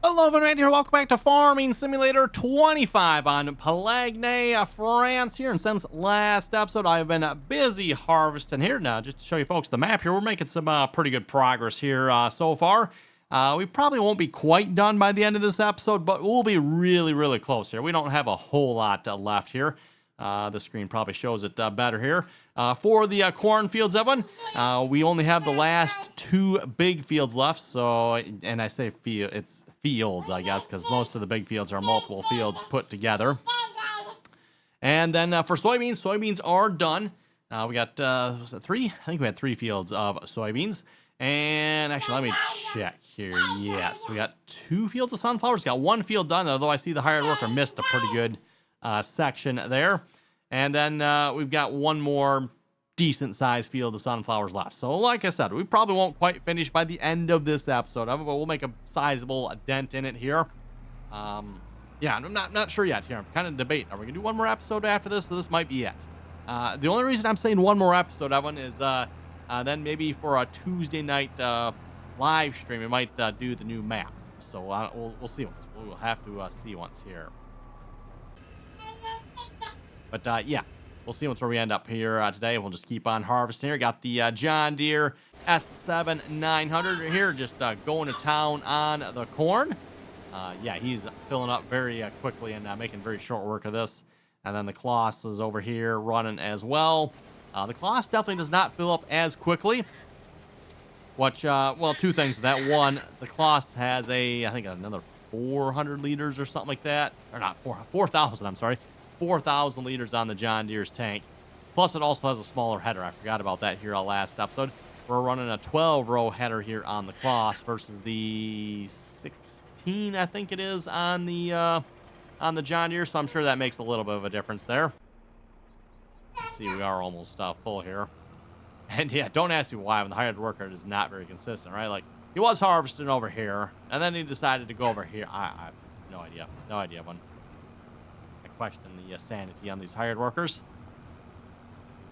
Hello, everyone, here. Welcome back to Farming Simulator 25 on Pallegney, France here. And since last episode, I've been busy harvesting here. Now, just to show you folks the map here, we're making some pretty good progress here so far. We probably won't be quite done by the end of this episode, but we'll be really, really close here. We don't have a whole lot left here. The screen probably shows it better here. For the cornfields, Evan, we only have the last two big fields left. So, and I say field, it's fields, I guess, because most of the big fields are multiple fields put together. And then for soybeans are done. We got, was it three? I think we had 3 fields of soybeans. And actually, let me check here. Yes, we got 2 fields of sunflowers. Got 1 field done, although I see the hired worker missed a pretty good section there. And then we've got 1 more decent-sized field of sunflowers left. So, like I said, we probably won't quite finish by the end of this episode of it, but we'll make a sizable dent in it here. Yeah, I'm not sure yet here. I'm kind of debating. Are we going to do 1 more episode after this? So this might be it. The only reason I'm saying 1 more episode, Evan, is then maybe for a Tuesday night live stream, we might do the new map. So we'll see once. We'll have to see once here. But yeah, we'll see where we end up here today. We'll just keep on harvesting here. Got the John Deere S7900 here, just going to town on the corn. Yeah, he's filling up very quickly and making very short work of this. And then the Kloss is over here running as well. The Kloss definitely does not fill up as quickly. Which, well, 2 things with that. One, the Kloss has I think another 400 liters or something like that. Or not, 4,000, I'm sorry. 4,000 liters on the John Deere's tank. Plus, it also has a smaller header. I forgot about that here last episode. We're running a 12-row header here on the Kloss versus the 16, I think it is, on the John Deere. So I'm sure that makes a little bit of a difference there. Let's see, we are almost full here. And yeah, don't ask me why when the hired worker is not very consistent, right? Like, he was harvesting over here, and then he decided to go over here. I have no idea. No idea when. Question the sanity on these hired workers.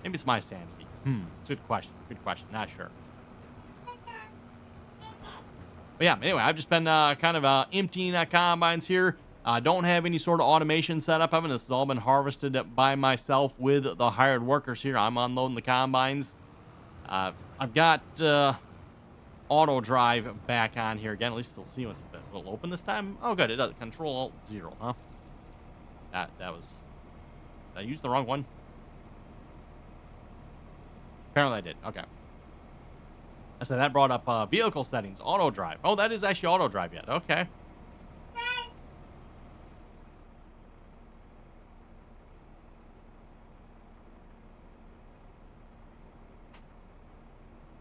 Maybe it's my sanity. It's a good question. Good question. Not sure. But yeah, anyway, I've just been kind of emptying combines here. Don't have any sort of automation set up. This has all been harvested by myself with the hired workers here. I'm unloading the combines. I've got auto drive back on here again. At least we'll see once it'll open this time. Oh, good. It does. Control-Alt-0, huh? That was... Did I use the wrong one? Apparently I did. Okay. So that brought up vehicle settings, auto drive. Oh, that is actually auto drive yet. Okay.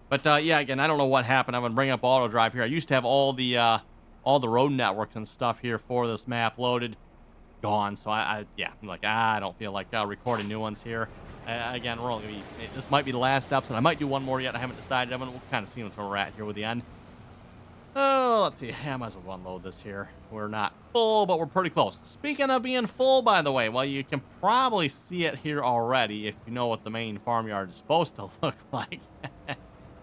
But yeah, again, I don't know what happened. I'm gonna bring up auto drive here. I used to have all the road networks and stuff here for this map loaded. Gone. So yeah, I'm like, I don't feel like recording new ones here. Again, we're only gonna be, this might be the last episode. I might do 1 more yet. I haven't decided. We'll kind of see where we're at here with the end. Oh, let's see. I might as well unload this here. We're not full, but we're pretty close. Speaking of being full, by the way, well, you can probably see it here already if you know what the main farmyard is supposed to look like.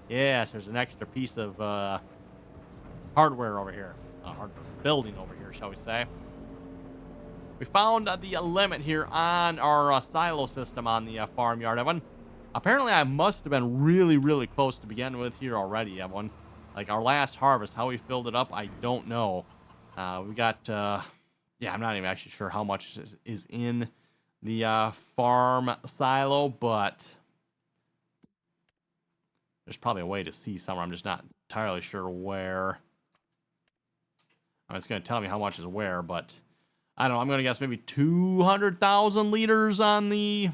Yes, there's an extra piece of hardware over here. Hardware building over here, shall we say. We found the limit here on our silo system on the farmyard, Evan. Apparently, I must have been really, really close to begin with here already, Evan. Like our last harvest, how we filled it up, I don't know. We got, yeah, I'm not even actually sure how much is in the farm silo, but there's probably a way to see somewhere. I'm just not entirely sure where. I mean, it's going to tell me how much is where, but I don't know. I'm going to guess maybe 200,000 liters on the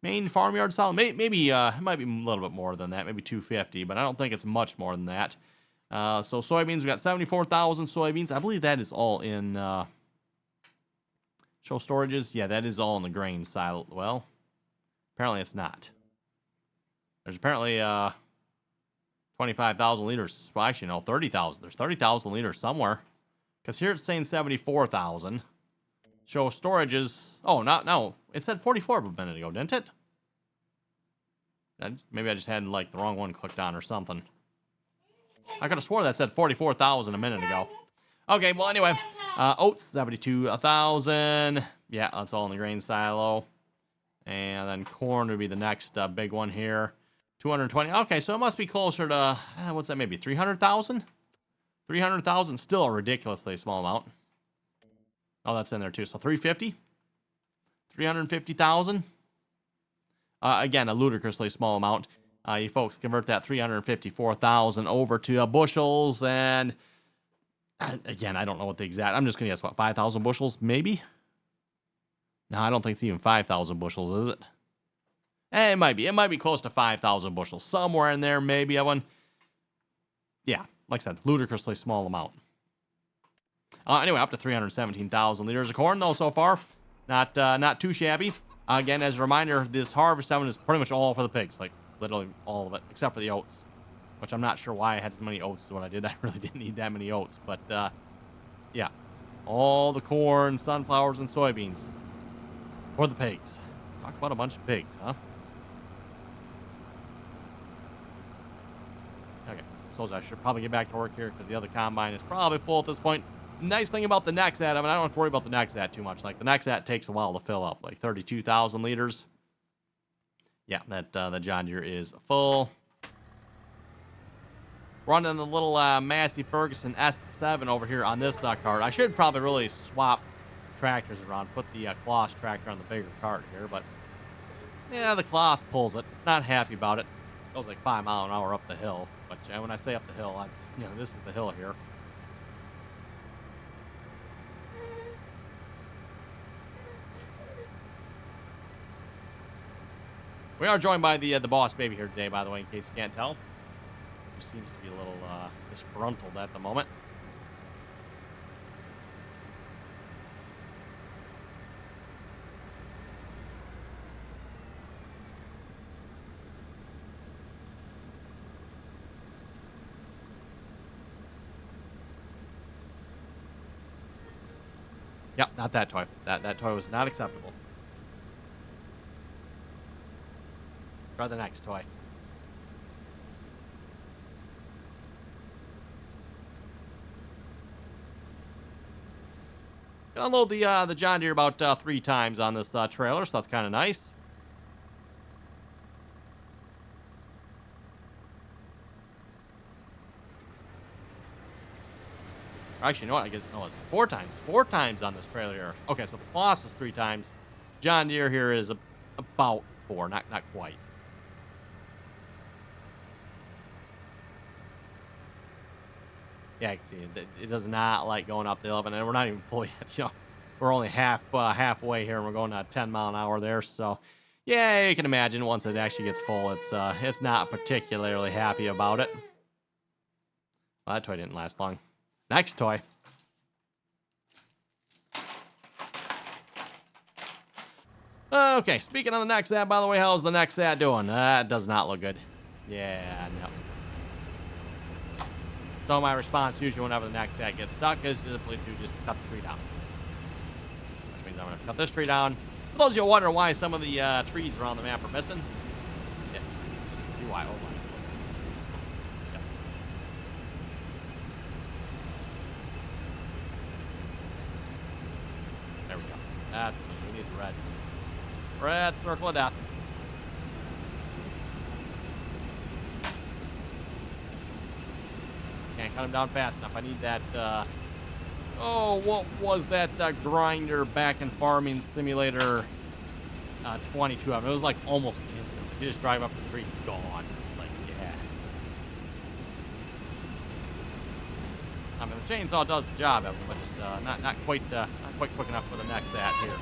main farmyard silo. Maybe it might be a little bit more than that. Maybe 250, but I don't think it's much more than that. So soybeans, we got 74,000 soybeans. I believe that is all in show storages. Yeah, that is all in the grain silo. Well, apparently it's not. There's apparently 25,000 liters. Well, actually, no, 30,000. There's 30,000 liters somewhere. Because here it's saying 74,000. Show storages. Oh, no. It said 44 a minute ago, didn't it? Maybe I just had, like, the wrong one clicked on or something. I could have swore that said 44,000 a minute ago. Okay, well, anyway, oats, 72,000. Yeah, that's all in the grain silo. And then corn would be the next big one here. 220. Okay, so it must be closer to, what's that, maybe 300,000? 300,000, still a ridiculously small amount. Oh, that's in there too. So 350? 350,000? Again, a ludicrously small amount. You folks convert that 354,000 over to bushels, and again, I don't know what the exact, I'm just going to guess, what, 5,000 bushels, maybe? No, I don't think it's even 5,000 bushels, is it? It might be. It might be close to 5,000 bushels. Somewhere in there, maybe, Evan. Yeah, like I said, ludicrously small amount. Anyway, up to 317,000 liters of corn, though, so far. Not too shabby. Again, as a reminder, this harvest is pretty much all for the pigs. Like, literally all of it, except for the oats. Which I'm not sure why I had as many oats as what I did. I really didn't need that many oats. But, yeah. All the corn, sunflowers, and soybeans. For the pigs. Talk about a bunch of pigs, huh? Okay. Suppose I should probably get back to work here because the other combine is probably full at this point. Nice thing about the next ad, I don't have to worry about the next ad too much. Like, the next ad takes a while to fill up, like 32,000 liters. Yeah, that the John Deere is full. Running the little Massey Ferguson S7 over here on this cart. I should probably really swap tractors around, put the Kloss tractor on the bigger cart here, but yeah, the Kloss pulls it. It's not happy about it. It goes like 5 miles an hour up the hill, but when I say up the hill, this is the hill here. We are joined by the boss baby here today, by the way, in case you can't tell. He seems to be a little disgruntled at the moment. Yep, not that toy. That toy was not acceptable. Try the next toy. Gonna unload the John Deere about 3 times on this trailer, so that's kind of nice. Actually, you know what? I guess it's 4 times. 4 times on this trailer here. Okay, so the Kloss is 3 times. John Deere here is about 4, not quite. Yeah, I can see it. It does not like going up the 11, and we're not even fully yet. We're only halfway here, and we're going at 10 mile an hour there. So, yeah, you can imagine once it actually gets full, it's not particularly happy about it. Well, that toy didn't last long. Next toy. Okay, speaking of the next ad, by the way, how's the next ad doing? That does not look good. Yeah, no. So my response usually whenever the next ad gets stuck is simply to just cut the tree down. Which means I'm going to cut this tree down. For those of you wondering why some of the trees around the map are missing, yeah, this is why. Oh my. Yeah. There we go. That's good. We need the red. Red circle of death. Can't cut him down fast enough. I need that, what was that grinder back in Farming Simulator 22 of it? It was like almost instant. You just drive up the tree, gone. It's like, yeah. I mean, the chainsaw does the job, but just not quite quick enough for the next ad here.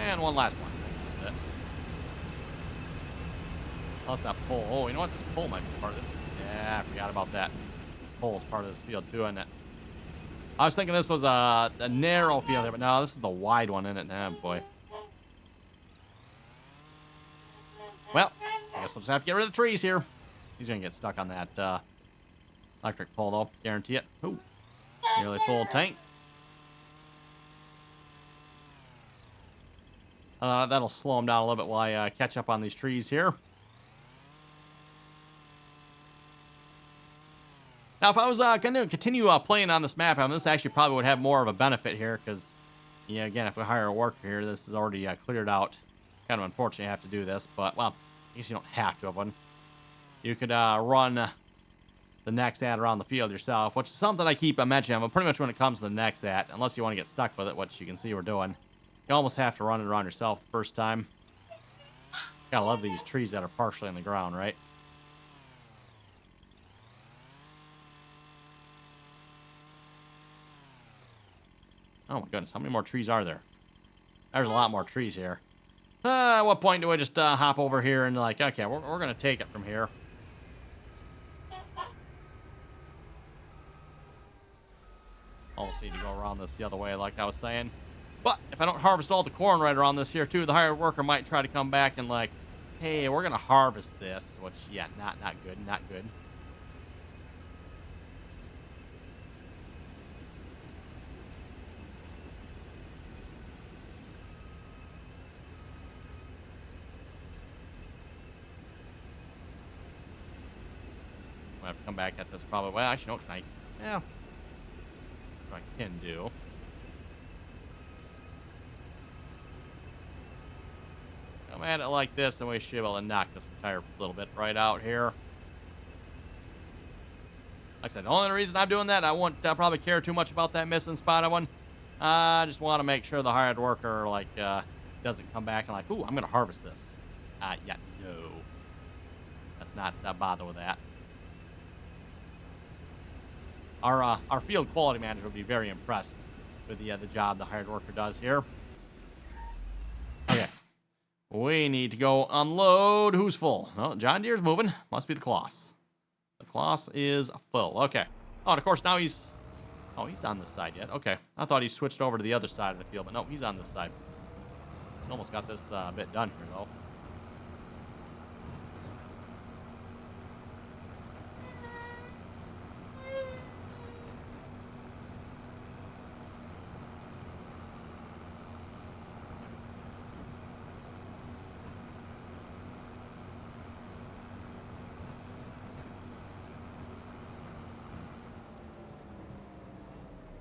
And one last one. That's it. Plus that pole. Oh, you know what? This pole might be part of this. Yeah, I forgot about that. This pole is part of this field too, isn't it? I was thinking this was a narrow field here, but no, this is the wide one, isn't it? Oh, boy. Well, I guess we'll just have to get rid of the trees here. He's going to get stuck on that electric pole, though. Guarantee it. Ooh. Nearly full tank. That'll slow him down a little bit while I catch up on these trees here. Now, if I was going to continue playing on this map, I mean, this actually probably would have more of a benefit here because, yeah, again, if we hire a worker here, this is already cleared out. Kind of unfortunate you have to do this, but, well, I guess you don't have to have one. You could run the next ad around the field yourself, which is something I keep mentioning. But pretty much when it comes to the next ad, unless you want to get stuck with it, which you can see we're doing, you almost have to run it around yourself the first time. Gotta love these trees that are partially in the ground, right? Oh my goodness, how many more trees are there? There's a lot more trees here. At what point do I just hop over here and like, okay, we're going to take it from here. Almost need to go around this the other way like I was saying. But if I don't harvest all the corn right around this here too, the hired worker might try to come back and like, hey, we're going to harvest this. Which, yeah, not good, not good. I have to come back at this probably. Well, actually, no, tonight. Yeah. What I can do. Come at it like this, and we should be able to knock this entire little bit right out here. Like I said, the only reason I'm doing that, I won't probably care too much about that missing spotted one. I just want to make sure the hired worker, like, doesn't come back and like, ooh, I'm going to harvest this. Yeah, no. Let's not bother with that. Our field quality manager will be very impressed with the job the hired worker does here. Okay. We need to go unload. Who's full? Well, John Deere's moving. Must be the Kloss. The Kloss is full. Okay. Oh, and of course, now he's... Oh, he's on this side yet. Okay. I thought he switched over to the other side of the field, but no, he's on this side. Almost got this bit done here, though.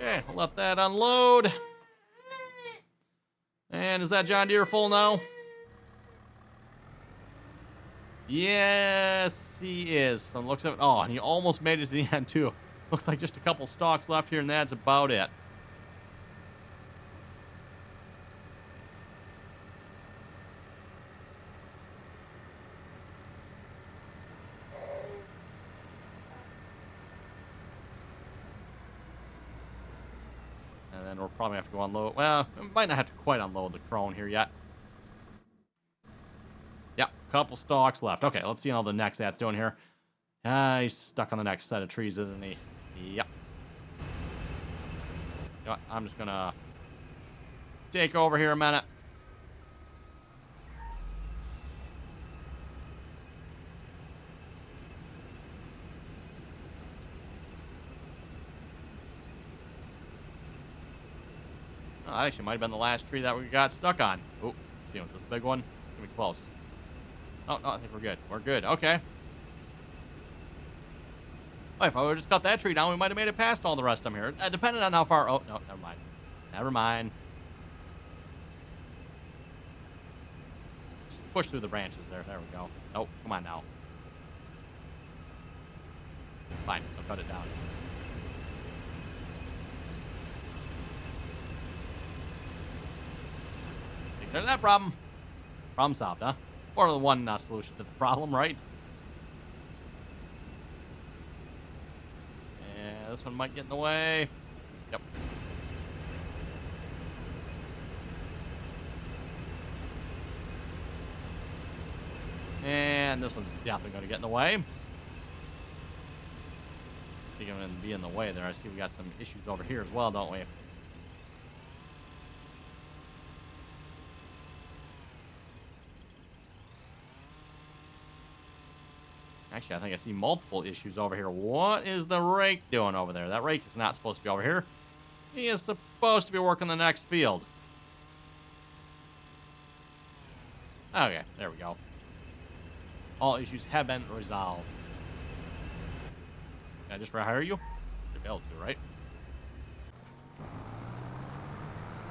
Okay, we'll let that unload. And is that John Deere full now? Yes, he is. From the looks of it. Oh, and he almost made it to the end, too. Looks like just a couple stalks left here, and that's about it. And then we'll probably have to go unload. Well, we might not have to quite unload the crone here yet. Yep, couple stalks left. Okay, let's see how the next ad's doing here. He's stuck on the next set of trees, isn't he? Yep. You know what? I'm just gonna take over here a minute. Oh, that actually might have been the last tree that we got stuck on. Oh, let's see, what's this big one? It's gonna be close. Oh, no, I think we're good. We're good. Okay. Oh, if I would have just cut that tree down, we might have made it past all the rest of them here. Depending on how far... Oh, no, never mind. Never mind. Just push through the branches there. There we go. Oh, come on now. Fine. I'll cut it down. Takes care of that problem. Problem solved, huh? Or the one solution to the problem, right? Yeah, this one might get in the way. Yep. And this one's definitely going to get in the way. I think I'm going to be in the way there. I see we got some issues over here as well, don't we? Actually, I think I see multiple issues over here. What is the rake doing over there? That rake is not supposed to be over here. He is supposed to be working the next field. Okay, there we go. All issues have been resolved. Can I just rehire you? You're able to, right?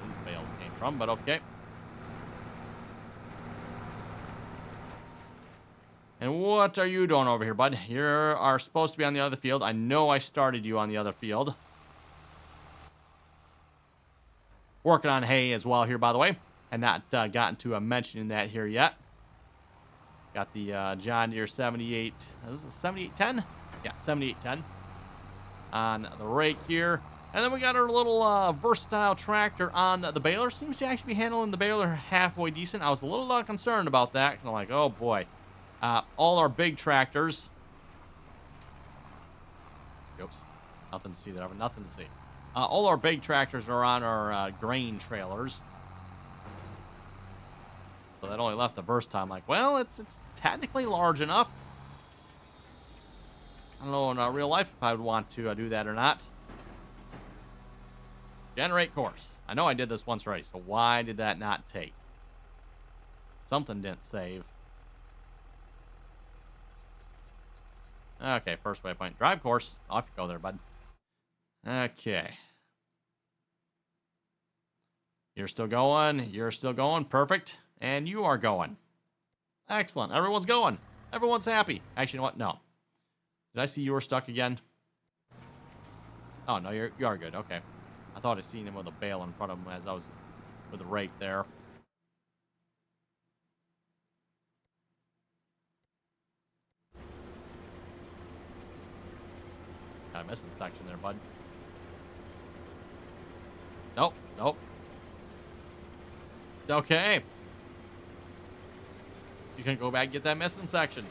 These bales came from, but okay. And what are you doing over here, bud? You are supposed to be on the other field. I know I started you on the other field. Working on hay as well here, by the way. And not gotten to mentioning that here yet. Got the John Deere 78. Is it 7810? Yeah, 7810. On the rake here. And then we got our little versatile tractor on the baler. Seems to actually be handling the baler halfway decent. I was a little concerned about that. I'm like, oh boy. All our big tractors. Oops. Nothing to see there. Nothing to see. All our big tractors are on our grain trailers. So that only left the versatile. I'm like, well, it's technically large enough. I don't know in real life if I would want to do that or not. Generate course. I know I did this once already, so why did that not take? Something didn't save. Okay, first waypoint. Drive course. Off you go there, bud. Okay. You're still going. You're still going. Perfect. And you are going. Excellent. Everyone's going. Everyone's happy. Actually, you know what? No. Did I see you were stuck again? Oh, no, you are good. Okay. I thought I seen him with a bale in front of him as I was with a rake there. Got a missing section there, bud. Nope. Nope. Okay. You can go back and get that missing section.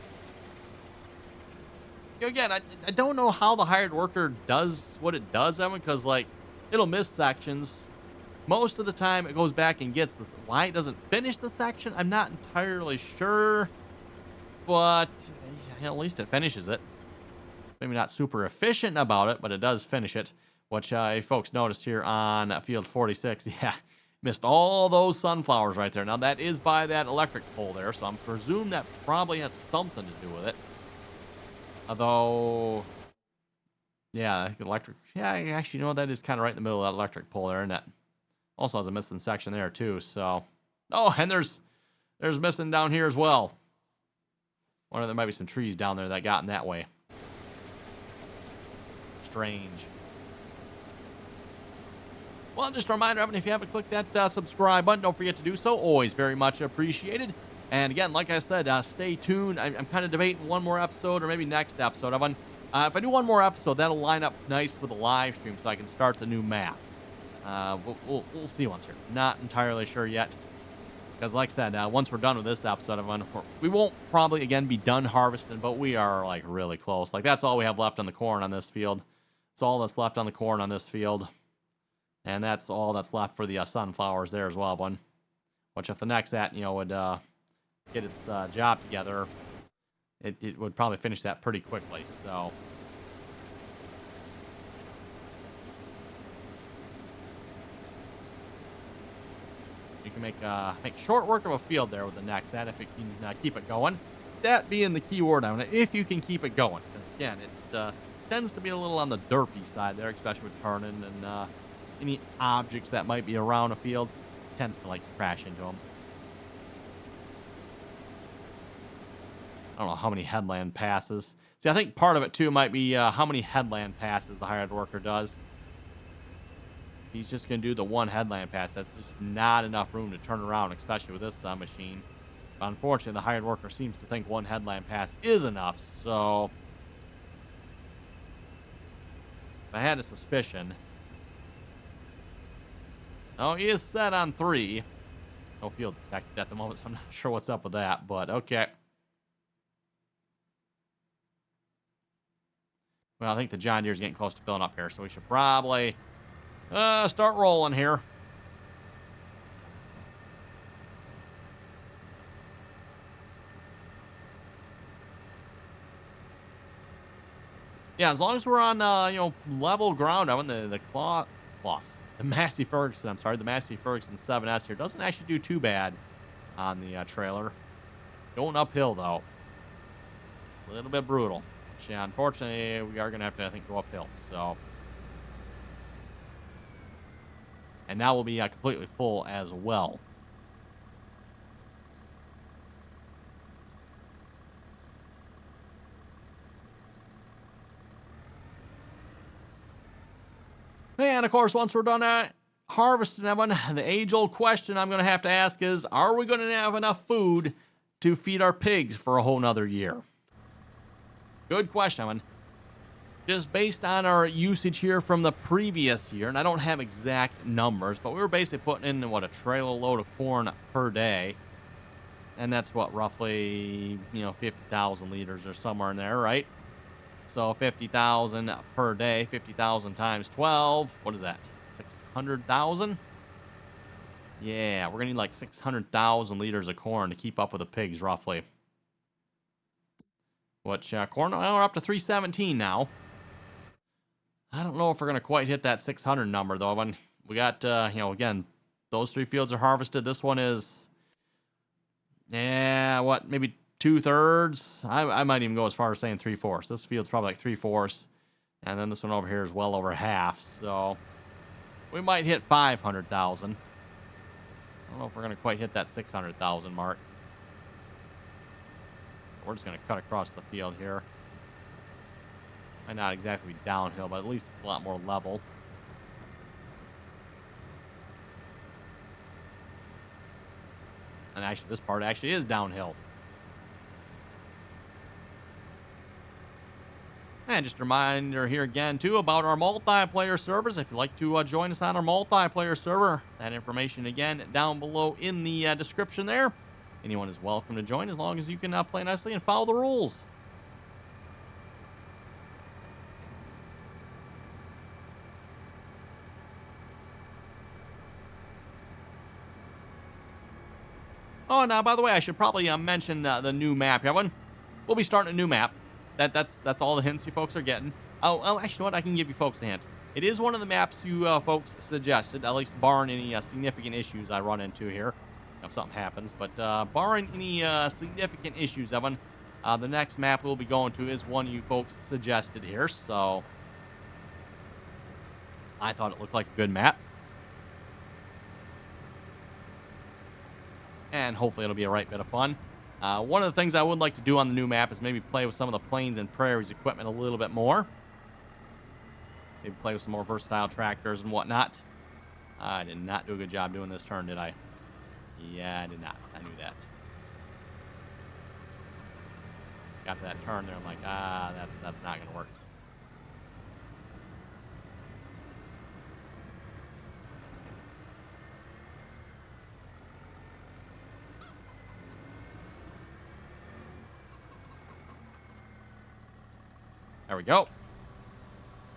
Again, I don't know how the hired worker does what it does, Evan, because, like, it'll miss sections. Most of the time, it goes back and gets this. Why it doesn't finish the section, I'm not entirely sure. But at least it finishes it. Maybe not super efficient about it, but it does finish it. Which folks noticed here on field 46. Yeah, missed all those sunflowers right there. Now, that is by that electric pole there, so I'm presume that probably has something to do with it. Although, yeah, electric. Yeah, actually, you know, that is kind of right in the middle of that electric pole there, and that also has a missing section there too. So, oh, and there's missing down here as well. Wonder there might be some trees down there that got in that way. Strange. Well, just a reminder, Evan, if you haven't clicked that subscribe button, don't forget to do so. Always very much appreciated. And again, like I said, stay tuned. I'm kind of debating one more episode or maybe next episode. If I do one more episode, that'll line up nice with a live stream so I can start the new map. We'll see once here. Not entirely sure yet. Because like I said, once we're done with this episode, we won't probably, again, be done harvesting, but we are, like, really close. Like, that's all we have left on the corn on this field. That's all that's left on the corn on this field. And that's all that's left for the sunflowers there as well, one. Which if the next that, you know, would get its job together, it would probably finish that pretty quickly. So you can make short work of a field there with the next that if it can keep it going. That being the key word on it, if you can keep it going. Because again, it tends to be a little on the derpy side there, especially with turning and any objects that might be around a field. Tends to like crash into them. I don't know how many headland passes. See, I think part of it too might be how many headland passes the hired worker does. He's just going to do the one headland pass. That's just not enough room to turn around, especially with this machine. But unfortunately, the hired worker seems to think one headland pass is enough. So I had a suspicion. Oh, he is set on 3. No field detected at the moment, so I'm not sure what's up with that. But okay. Well, I think the John Deere's getting close to filling up here, so we should probably start rolling here. Yeah, as long as we're on level ground, I'm in the Massey Ferguson. I'm sorry, the Massey Ferguson 7S here doesn't actually do too bad on the trailer. It's going uphill, though. A little bit brutal. Which, yeah, unfortunately, we are going to have to, I think, go uphill. So, and now we'll be completely full as well. And, of course, once we're done harvesting everyone, the age-old question I'm going to have to ask is, are we going to have enough food to feed our pigs for a whole nother year? Good question, everyone. Just based on our usage here from the previous year, and I don't have exact numbers, but we were basically putting in, what, a trailer load of corn per day. And that's, what, roughly, 50,000 liters or somewhere in there, right? So 50,000 per day, 50,000 times 12. What is that? 600,000? Yeah, we're going to need like 600,000 liters of corn to keep up with the pigs, roughly. Which, corn, well, we're up to 317 now. I don't know if we're going to quite hit that 600 number, though. When we got, again, those 3 fields are harvested. This one is, maybe 2/3? I might even go as far as saying 3/4. This field's probably like 3/4. And then this one over here is well over half. So we might hit 500,000. I don't know if we're going to quite hit that 600,000 mark. We're just going to cut across the field here. Might not exactly be downhill, but at least it's a lot more level. And actually, this part actually is downhill. And just a reminder here again, too, about our multiplayer servers. If you'd like to join us on our multiplayer server, that information, again, down below in the description there. Anyone is welcome to join as long as you can play nicely and follow the rules. Oh, now, by the way, I should probably mention the new map, everyone. We'll be starting a new map. That's all the hints you folks are getting. Oh, actually, what? I can give you folks a hint. It is one of the maps you folks suggested, at least barring any significant issues I run into here, if something happens. But barring any significant issues, Evan, the next map we'll be going to is one you folks suggested here. So I thought it looked like a good map. And hopefully it'll be a right bit of fun. One of the things I would like to do on the new map is maybe play with some of the plains and prairies equipment a little bit more. Maybe play with some more versatile tractors and whatnot. I did not do a good job doing this turn, did I? Yeah, I did not. I knew that. Got to that turn there, I'm like, that's not going to work. There we go.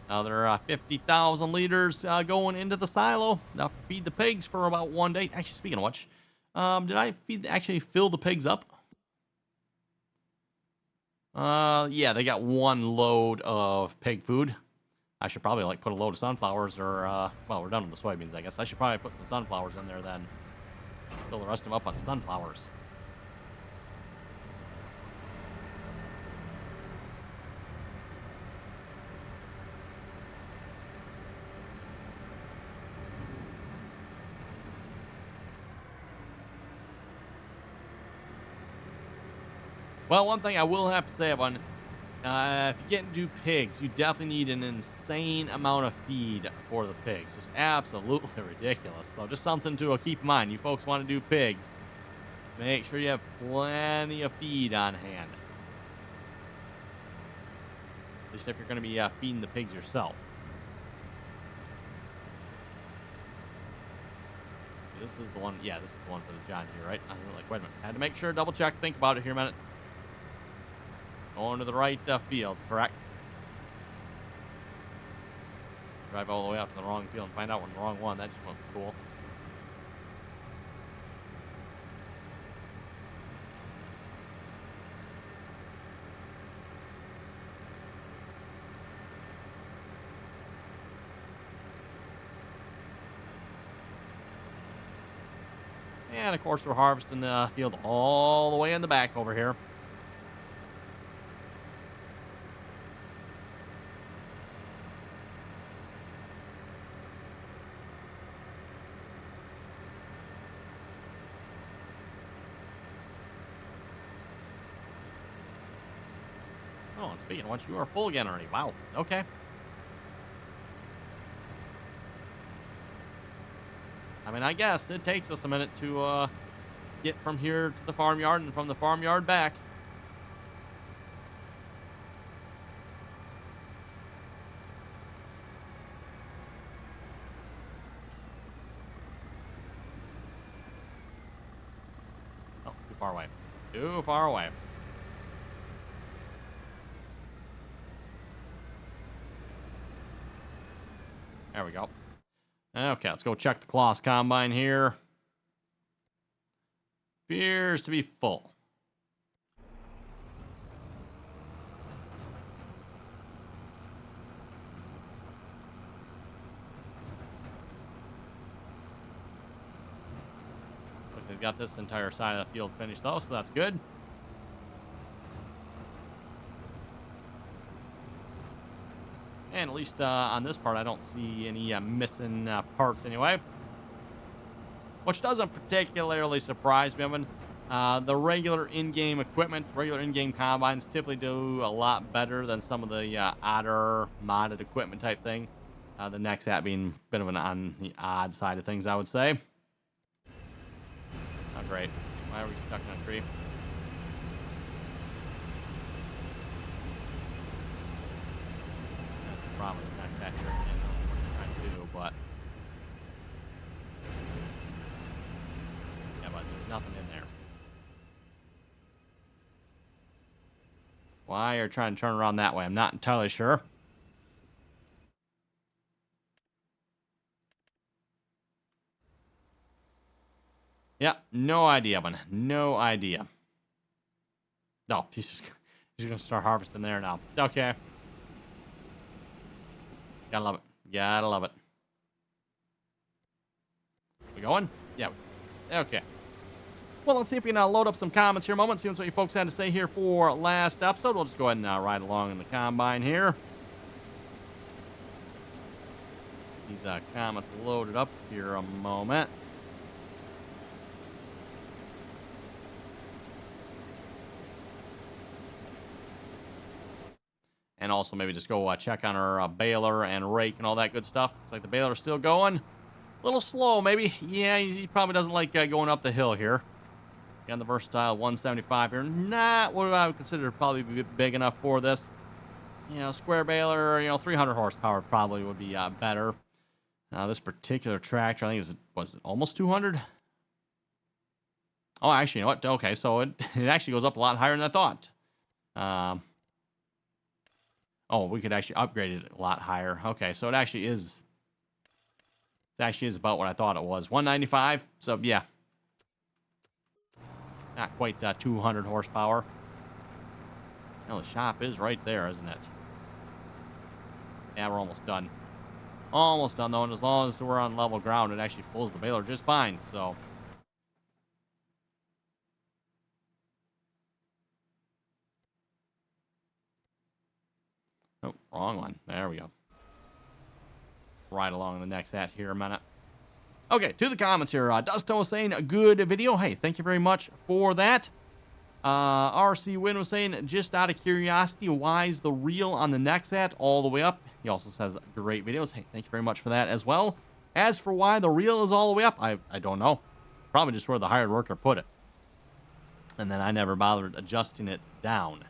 Another 50,000 liters going into the silo. Enough to feed the pigs for about one day. Actually, speaking of which, did I actually fill the pigs up? Yeah, they got one load of pig food. I should probably put a load of sunflowers or, well, we're done with the soybeans, I guess. I should probably put some sunflowers in there then. Fill the rest of them up on sunflowers. Well, one thing I will have to say, everyone, if you get into pigs, you definitely need an insane amount of feed for the pigs. It's absolutely ridiculous. So just something to keep in mind. You folks want to do pigs, make sure you have plenty of feed on hand. At least if you're going to be feeding the pigs yourself. This is the one, yeah, this is the one for the John Deere, right? I was like, wait a minute. I had to make sure, double check, think about it here a minute. Going to the right field, correct? Drive all the way out to the wrong field and find out we're in the wrong one. That just won't be cool. And, of course, we're harvesting the field all the way in the back over here. Oh, and speaking of which, you are full again already. Wow. Okay. I mean, I guess it takes us a minute to get from here to the farmyard and from the farmyard back. Oh, too far away. Too far away. There we go. Okay, let's go check the Kloss combine here. Appears to be full. Looks like he's got this entire side of the field finished though, so that's good. And at least on this part, I don't see any missing parts anyway. Which doesn't particularly surprise me. I mean, the regular in-game equipment, regular in-game combines typically do a lot better than some of the odder modded equipment type thing. The next app being a bit of an on the odd side of things, I would say. Not great. Why are we stuck in a tree? Problem is next that here and what you're trying to do, but yeah, but there's nothing in there. Why you're trying to turn around that way, I'm not entirely sure. Yeah, no idea, man. No idea. No, he's gonna start harvesting there now. Okay. Gotta love it. Gotta love it. We going? Yeah. Okay. Well, let's see if we can load up some comments here a moment. See what you folks had to say here for last episode. We'll just go ahead and ride along in the combine here. These comments loaded up here a moment. And also maybe just go check on our baler and rake and all that good stuff. Looks like the baler's still going. A little slow, maybe. Yeah, he probably doesn't like going up the hill here. Again, the versatile 175 here. Not what I would consider probably big enough for this. You know, square baler, 300 horsepower probably would be better. This particular tractor, I think was it almost 200? Oh, actually, you know what? Okay, so it actually goes up a lot higher than I thought. Oh, we could actually upgrade it a lot higher. Okay, so it actually is about what I thought it was. 195. So yeah. Not quite 200 horsepower. Well, the shop is right there, isn't it? Yeah, we're almost done. Almost done, though, and as long as we're on level ground, it actually pulls the baler just fine, so. Oh, wrong one. There we go. Right along the next hat here a minute. Okay, to the comments here. Dustin was saying, good video. Hey, thank you very much for that. RC Win was saying, just out of curiosity, why is the reel on the next hat all the way up? He also says, great videos. Hey, thank you very much for that as well. As for why the reel is all the way up, I don't know. Probably just where the hired worker put it. And then I never bothered adjusting it down.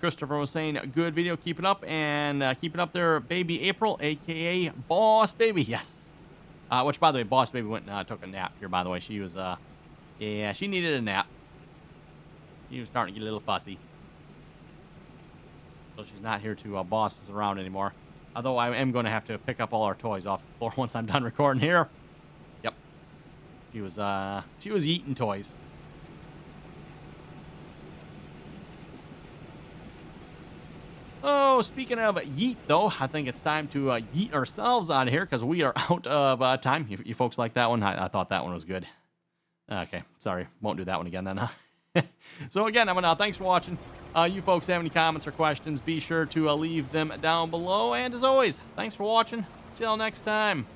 Christopher was saying, good video, keep it up, and keep it up there, baby April, a.k.a. Boss Baby, yes. Which, by the way, Boss Baby went and took a nap here, by the way. She was, yeah, she needed a nap. She was starting to get a little fussy. So she's not here to boss us around anymore. Although I am going to have to pick up all our toys off the floor once I'm done recording here. Yep. She was eating toys. Oh, speaking of yeet, though, I think it's time to yeet ourselves out of here because we are out of time. You folks like that one? I thought that one was good. Okay, sorry. Won't do that one again then, huh? So again, thanks for watching. You folks have any comments or questions, be sure to leave them down below. And as always, thanks for watching. Till next time.